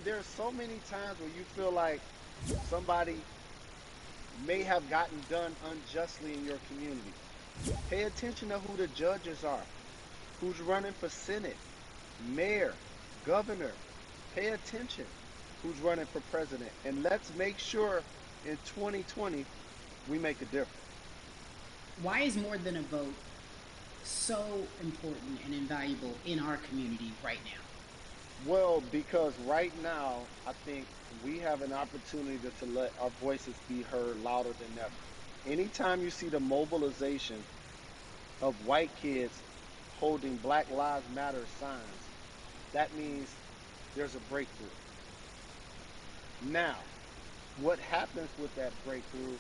there's so many times where you feel like somebody may have gotten done unjustly in your community. Pay attention to who the judges are, who's running for Senate, mayor, governor. Pay attention who's running for president. And let's make sure in 2020 we make a difference. Why is more than a vote so important and invaluable in our community right now? Well, because right now, I think we have an opportunity to let our voices be heard louder than ever. Anytime you see the mobilization of white kids holding Black Lives Matter signs, that means there's a breakthrough. Now, what happens with that breakthrough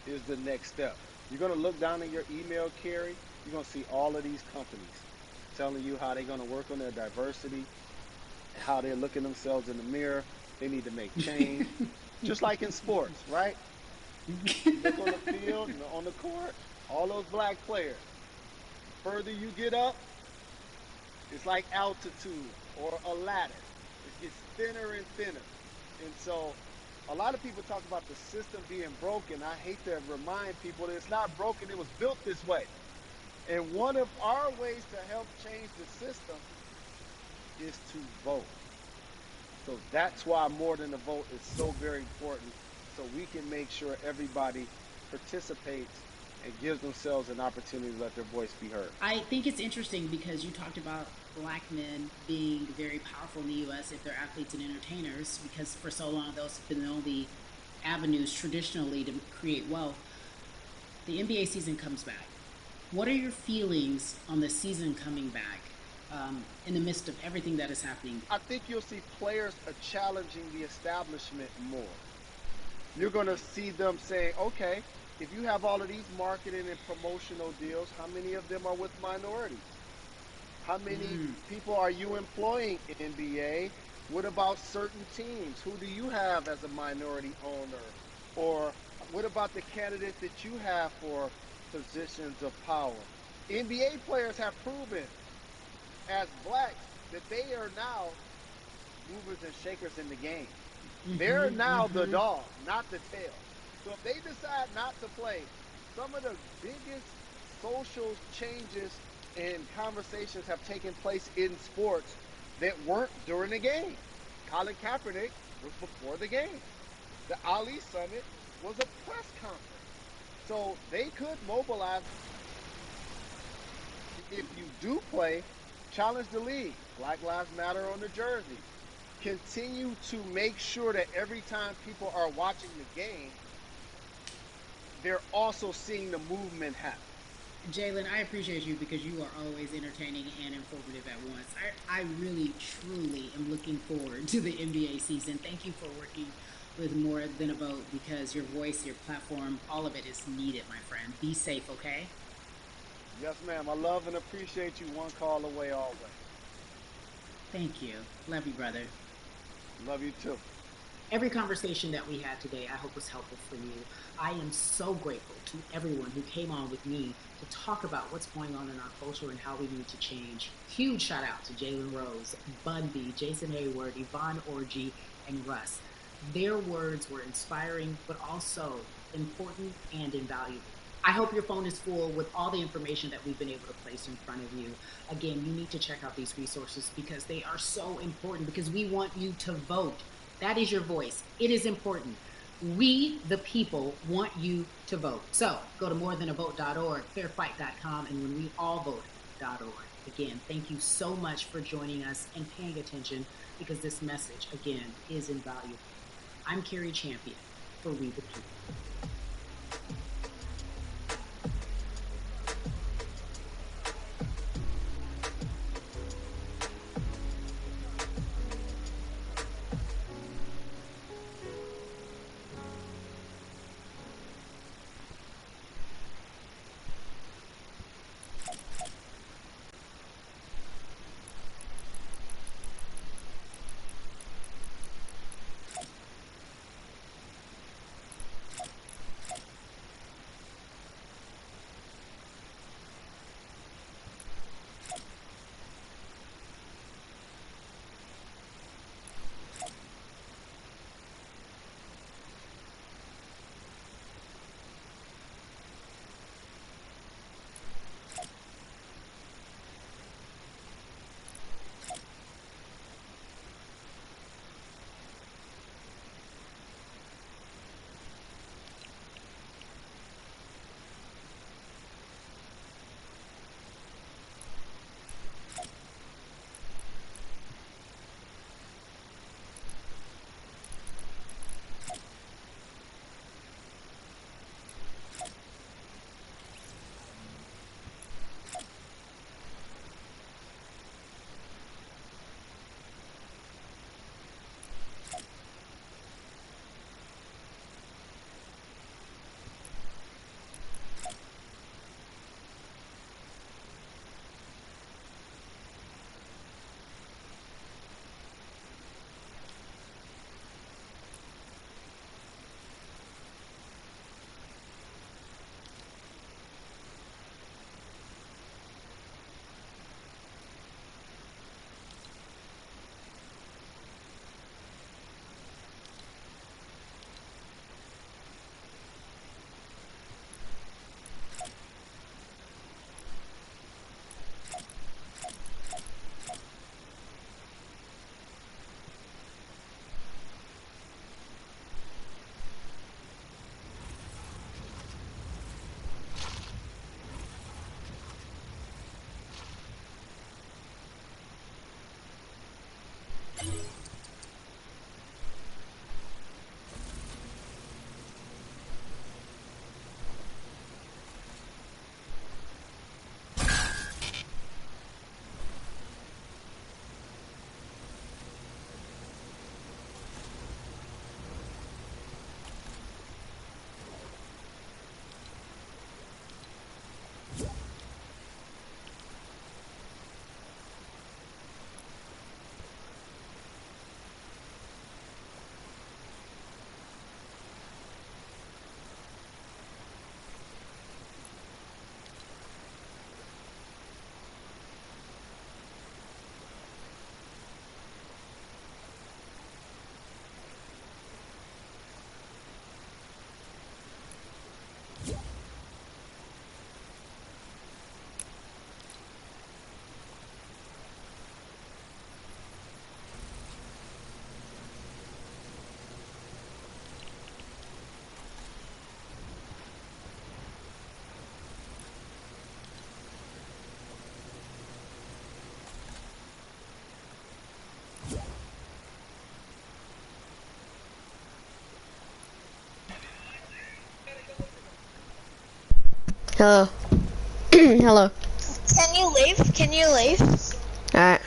is the next step. You're going to look down in your email, Carrie. You're going to see all of these companies telling you how they're going to work on their diversity, how they're looking themselves in the mirror. They need to make change. Just like in sports, right? You look on the field and on the court, all those black players. The further you get up, it's like altitude or a ladder. It gets thinner and thinner. And so a lot of people talk about the system being broken. I hate to remind people that it's not broken, it was built this way. And one of our ways to help change the system is to vote. So that's why more than a vote is so very important. So we can make sure everybody participates and gives themselves an opportunity to let their voice be heard. I think it's interesting because you talked about black men being very powerful in the U.S. if they're athletes and entertainers, because for so long those have been the only avenues traditionally to create wealth. The NBA season comes back. What are your feelings on the season coming back in the midst of everything that is happening? I think you'll see players are challenging the establishment more. You're going to see them saying, okay, if you have all of these marketing and promotional deals, how many of them are with minorities? How many people are you employing in NBA? What about certain teams? Who do you have as a minority owner? Or what about the candidates that you have for positions of power? NBA players have proven as blacks that they are now movers and shakers in the game. They're now the dog, not the tail. So if they decide not to play, some of the biggest social changes and conversations have taken place in sports that weren't during the game. Colin Kaepernick was before the game. The Ali Summit was a press conference. So they could mobilize. If you do play, challenge the league. Black Lives Matter on the jerseys. Continue to make sure that every time people are watching the game, they're also seeing the movement happen. Jalen, I appreciate you because you are always entertaining and informative at once. I really, truly am looking forward to the NBA season. Thank you for working with More Than a Vote because your voice, your platform, all of it is needed, my friend. Be safe, okay? Yes, ma'am. I love and appreciate you. One call away always. Thank you. Love you, brother. Love you too. Every conversation that we had today, I hope was helpful for you. I am so grateful to everyone who came on with me to talk about what's going on in our culture and how we need to change. Huge shout out to Jalen Rose, Bun B, Jason Hayward, Yvonne Orgy, and Russ. Their words were inspiring, but also important and invaluable. I hope your phone is full with all the information that we've been able to place in front of you. Again, you need to check out these resources because they are so important because we want you to vote. That is your voice. It is important. We, the people, want you to vote. So go to morethanavote.org, fairfight.com, and whenweallvote.org. Again, thank you so much for joining us and paying attention because this message, again, is invaluable. I'm Carrie Champion for We the People. Hello. Hello. Can you leave? Can you leave? Alright.